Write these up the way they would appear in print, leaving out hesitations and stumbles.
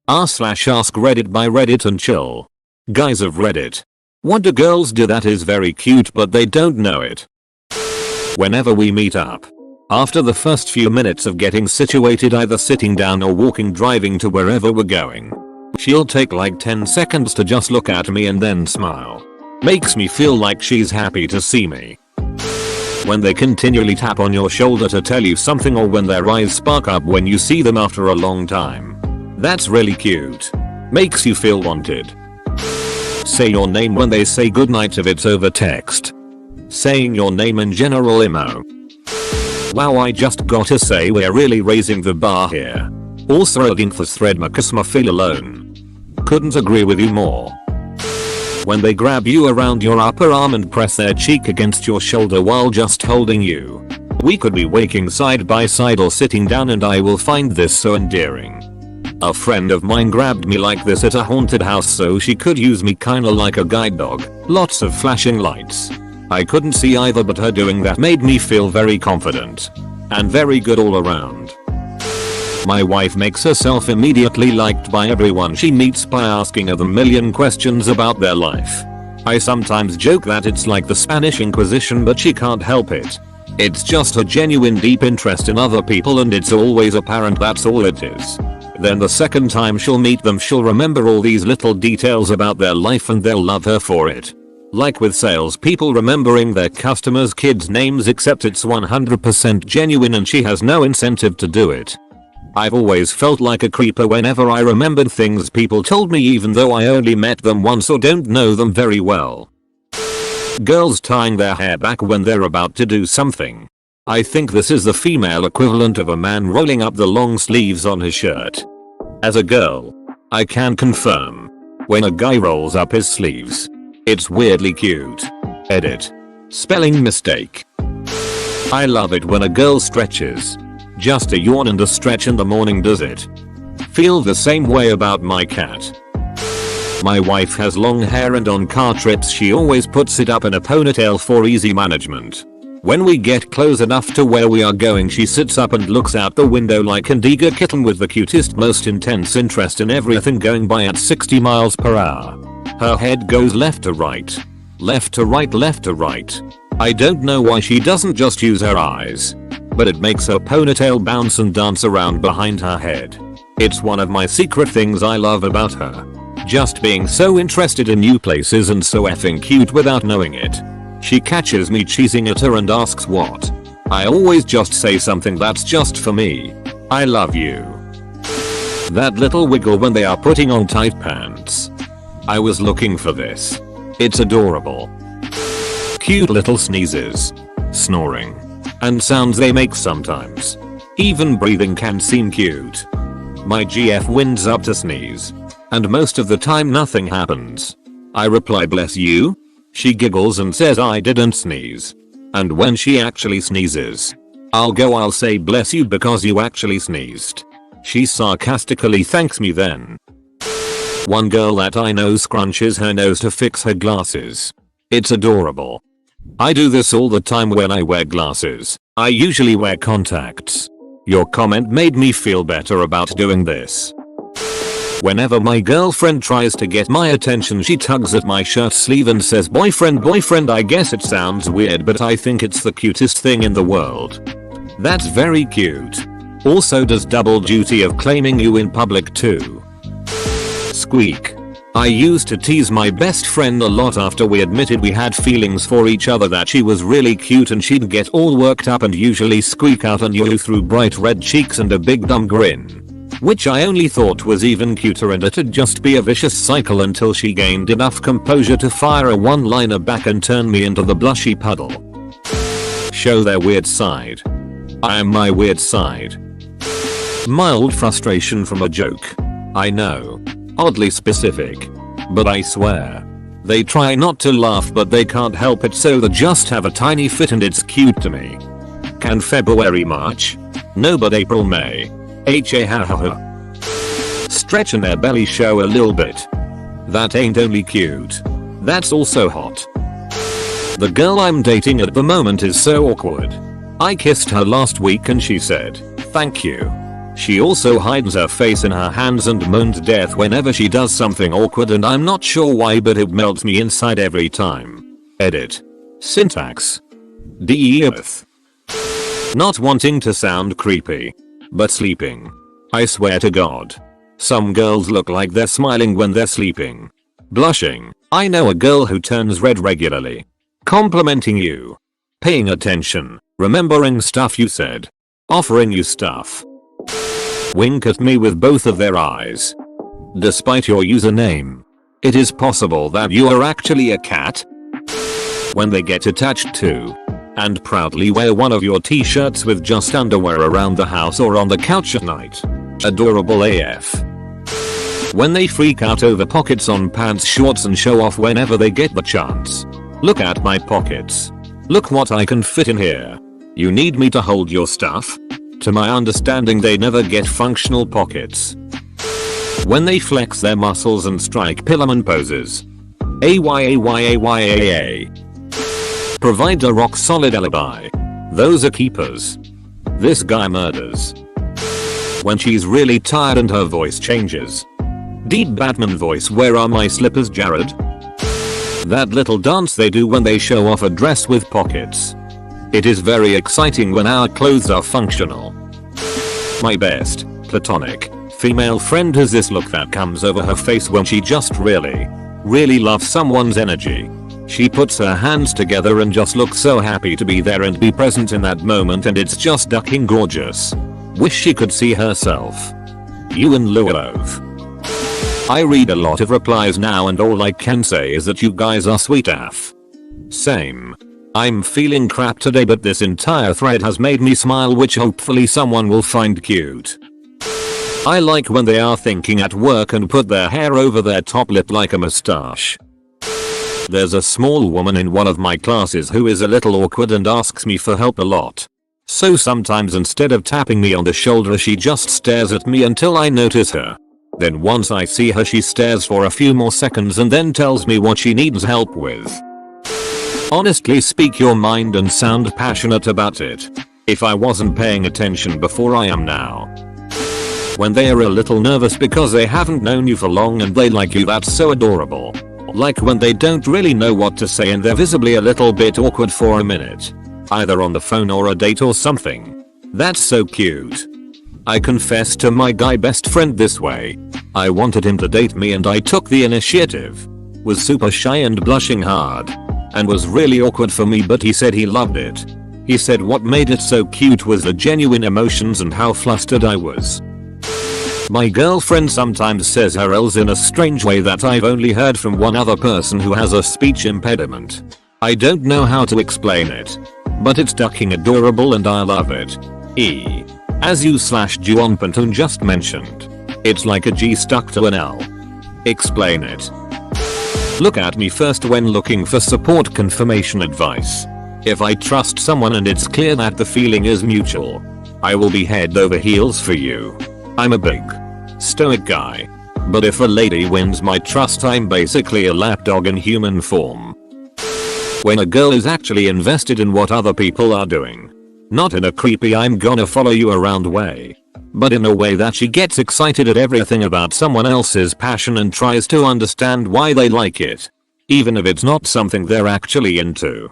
r/Askreddit by Reddit and chill. Guys of Reddit. What do girls do that is very cute but they don't know it? Whenever we meet up, after the first few minutes of getting situated, either sitting down or walking, driving to wherever we're going, she'll take like 10 seconds to just look at me and then smile. Makes me feel like she's happy to see me. When they continually tap on your shoulder to tell you something, or when their eyes spark up when you see them after a long time. That's really cute. Makes you feel wanted. Say your name when they say goodnight if it's over text. Saying your name in general emo. Wow, I just gotta say we're really raising the bar here. Also adding for thread makes me feel alone. Couldn't agree with you more. When they grab you around your upper arm and press their cheek against your shoulder while just holding you. We could be waking side by side or sitting down and I will find this so endearing. A friend of mine grabbed me like this at a haunted house so she could use me kinda like a guide dog. Lots of flashing lights. I couldn't see either, but her doing that made me feel very confident. And very good all around. My wife makes herself immediately liked by everyone she meets by asking her the million questions about their life. I sometimes joke that it's like the Spanish Inquisition, but she can't help it. It's just a genuine deep interest in other people, and it's always apparent that's all it is. Then the second time she'll meet them, she'll remember all these little details about their life and they'll love her for it. Like with salespeople remembering their customers' kids' names, except it's 100% genuine and she has no incentive to do it. I've always felt like a creeper whenever I remembered things people told me, even though I only met them once or don't know them very well. Girls tying their hair back when they're about to do something. I think this is the female equivalent of a man rolling up the long sleeves on his shirt. As a girl, I can confirm. When a guy rolls up his sleeves, it's weirdly cute. Edit. Spelling mistake. I love it when a girl stretches. Just a yawn and a stretch in the morning does it. Feel the same way about my cat. My wife has long hair and on car trips she always puts it up in a ponytail for easy management. When we get close enough to where we are going, she sits up and looks out the window like an eager kitten with the cutest, most intense interest in everything going by at 60 miles per hour. Her head goes left to right. Left to right, left to right. I don't know why she doesn't just use her eyes. But it makes her ponytail bounce and dance around behind her head. It's one of my secret things I love about her. Just being so interested in new places and so effing cute without knowing it. She catches me cheesing at her and asks what. I always just say something that's just for me. I love you. That little wiggle when they are putting on tight pants. I was looking for this. It's adorable. Cute little sneezes. Snoring. And sounds they make sometimes. Even breathing can seem cute. My GF winds up to sneeze. And most of the time nothing happens. I reply bless you. She giggles and says I didn't sneeze. And when she actually sneezes, I'll say bless you because you actually sneezed. She sarcastically thanks me then. One girl that I know scrunches her nose to fix her glasses. It's adorable. I do this all the time when I wear glasses. I usually wear contacts. Your comment made me feel better about doing this. Whenever my girlfriend tries to get my attention, she tugs at my shirt sleeve and says boyfriend, boyfriend. I guess it sounds weird, but I think it's the cutest thing in the world. That's very cute. Also does double duty of claiming you in public too. Squeak. I used to tease my best friend a lot after we admitted we had feelings for each other that she was really cute, and she'd get all worked up and usually squeak out an yoo through bright red cheeks and a big dumb grin. Which I only thought was even cuter, and it'd just be a vicious cycle until she gained enough composure to fire a one-liner back and turn me into the blushy puddle. Show their weird side. I am my weird side. Mild frustration from a joke. I know. Oddly specific. But I swear. They try not to laugh but they can't help it, so they just have a tiny fit and it's cute to me. Can February March? No, but April May. Ha ha ha. Stretching their belly show a little bit. That ain't only cute. That's also hot. The girl I'm dating at the moment is so awkward. I kissed her last week and she said, thank you. She also hides her face in her hands and moans death whenever she does something awkward, and I'm not sure why, but it melts me inside every time. Edit. Syntax. DEF. Not wanting to sound creepy, but sleeping. I swear to God. Some girls look like they're smiling when they're sleeping. Blushing. I know a girl who turns red regularly. Complimenting you. Paying attention. Remembering stuff you said. Offering you stuff. Wink at me with both of their eyes. Despite your username. It is possible that you are actually a cat. When they get attached to and proudly wear one of your t-shirts with just underwear around the house or on the couch at night. Adorable AF. When they freak out over pockets on pants, shorts and show off whenever they get the chance. Look at my pockets. Look what I can fit in here. You need me to hold your stuff? To my understanding, they never get functional pockets. When they flex their muscles and strike Pillowman poses. AYAYAYAA. Provide a rock solid alibi. Those are keepers. This guy murders. When she's really tired and her voice changes. Deep Batman voice, where are my slippers, Jared? That little dance they do when they show off a dress with pockets. It is very exciting when our clothes are functional. My best platonic female friend has this look that comes over her face when she just really loves someone's energy. She puts her hands together and just looks so happy to be there and be present in that moment, and it's just ducking gorgeous. Wish she could see herself. You and Luolove. I read a lot of replies now and all I can say is that you guys are sweet AF. Same. I'm feeling crap today, but this entire thread has made me smile, which hopefully someone will find cute. I like when they are thinking at work and put their hair over their top lip like a mustache. There's a small woman in one of my classes who is a little awkward and asks me for help a lot. So sometimes instead of tapping me on the shoulder, she just stares at me until I notice her. Then once I see her, she stares for a few more seconds and then tells me what she needs help with. Honestly, speak your mind and sound passionate about it. If I wasn't paying attention before, I am now. When they are a little nervous because they haven't known you for long and they like you, that's so adorable. Like when they don't really know what to say and they're visibly a little bit awkward for a minute. Either on the phone or a date or something. That's so cute. I confess to my guy best friend this way. I wanted him to date me and I took the initiative. Was super shy and blushing hard. And was really awkward for me, but he said he loved it. He said what made it so cute was the genuine emotions and how flustered I was. My girlfriend sometimes says her L's in a strange way that I've only heard from one other person who has a speech impediment. I don't know how to explain it. But it's ducking adorable and I love it. As you /Juan Pantun just mentioned. It's like a G stuck to an L. Explain it. Look at me first when looking for support confirmation advice. If I trust someone and it's clear that the feeling is mutual, I will be head over heels for you. I'm a big, stoic guy. But if a lady wins my trust, I'm basically a lapdog in human form. When a girl is actually invested in what other people are doing. Not in a creepy I'm gonna follow you around way. But in a way that she gets excited at everything about someone else's passion and tries to understand why they like it. Even if it's not something they're actually into.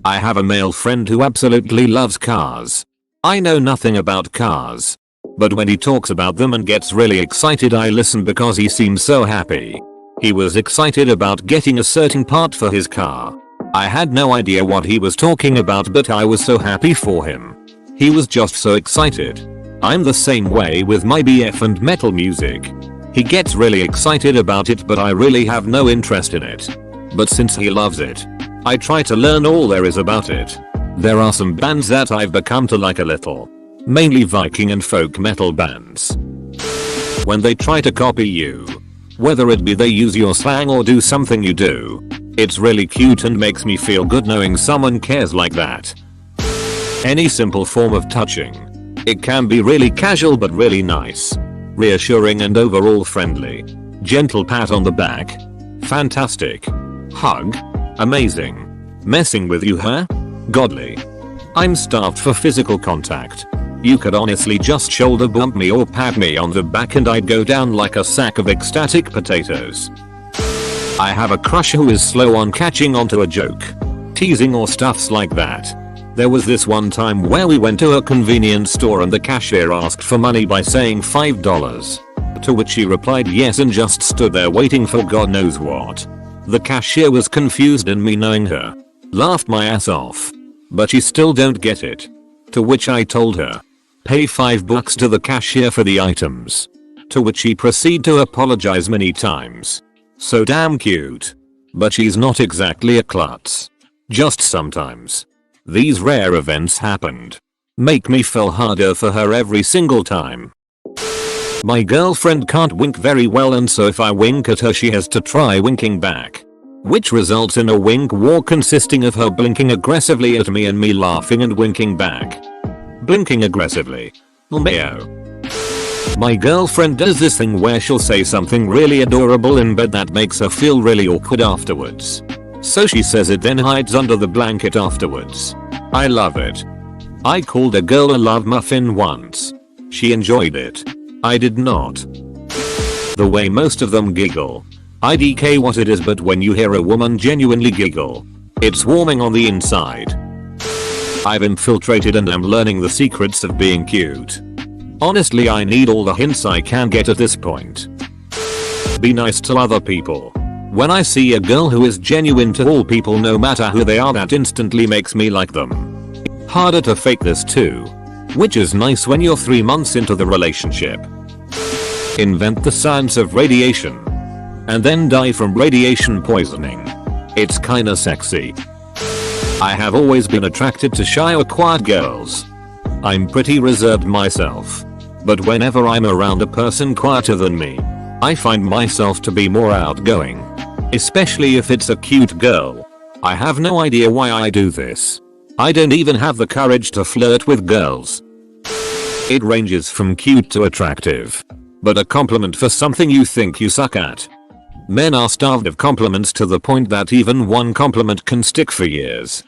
I have a male friend who absolutely loves cars. I know nothing about cars. But when he talks about them and gets really excited, I listen because he seems so happy. He was excited about getting a certain part for his car. I had no idea what he was talking about, but I was so happy for him. He was just so excited. I'm the same way with my BF and metal music. He gets really excited about it, but I really have no interest in it. But since he loves it, I try to learn all there is about it. There are some bands that I've become to like a little. Mainly Viking and folk metal bands. When they try to copy you, whether it be they use your slang or do something you do, it's really cute and makes me feel good knowing someone cares like that. Any simple form of touching. It can be really casual but really nice. Reassuring and overall friendly. Gentle pat on the back. Fantastic. Hug. Amazing. Messing with you, huh? Godly. I'm starved for physical contact. You could honestly just shoulder bump me or pat me on the back and I'd go down like a sack of ecstatic potatoes. I have a crush who is slow on catching onto a joke, teasing or stuffs like that. There was this one time where we went to a convenience store and the cashier asked for money by saying $5. To which she replied yes and just stood there waiting for God knows what. The cashier was confused and me knowing her, laughed my ass off. But she still don't get it. To which I told her, pay $5 to the cashier for the items. To which she proceeded to apologize many times. So damn cute. But she's not exactly a klutz. Just sometimes. These rare events happened. Make me feel harder for her every single time. My girlfriend can't wink very well and so if I wink at her she has to try winking back. Which results in a wink war consisting of her blinking aggressively at me and me laughing and winking back. Blinking aggressively. LMAO. My girlfriend does this thing where she'll say something really adorable in bed that makes her feel really awkward afterwards. So she says it then hides under the blanket afterwards. I love it. I called a girl a love muffin once. She enjoyed it. I did not. The way most of them giggle. IDK what it is but when you hear a woman genuinely giggle, it's warming on the inside. I've infiltrated and am learning the secrets of being cute. Honestly I need all the hints I can get at this point. Be nice to other people. When I see a girl who is genuine to all people no matter who they are that instantly makes me like them. Harder to fake this too. Which is nice when you're 3 months into the relationship. Invent the science of radiation. And then die from radiation poisoning. It's kinda sexy. I have always been attracted to shy or quiet girls. I'm pretty reserved myself. But whenever I'm around a person quieter than me, I find myself to be more outgoing. Especially if it's a cute girl. I have no idea why I do this. I don't even have the courage to flirt with girls. It ranges from cute to attractive. But a compliment for something you think you suck at. Men are starved of compliments to the point that even one compliment can stick for years.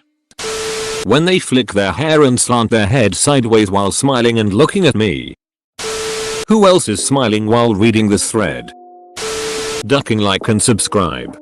When they flick their hair and slant their head sideways while smiling and looking at me. Who else is smiling while reading this thread? Ducking like and subscribe.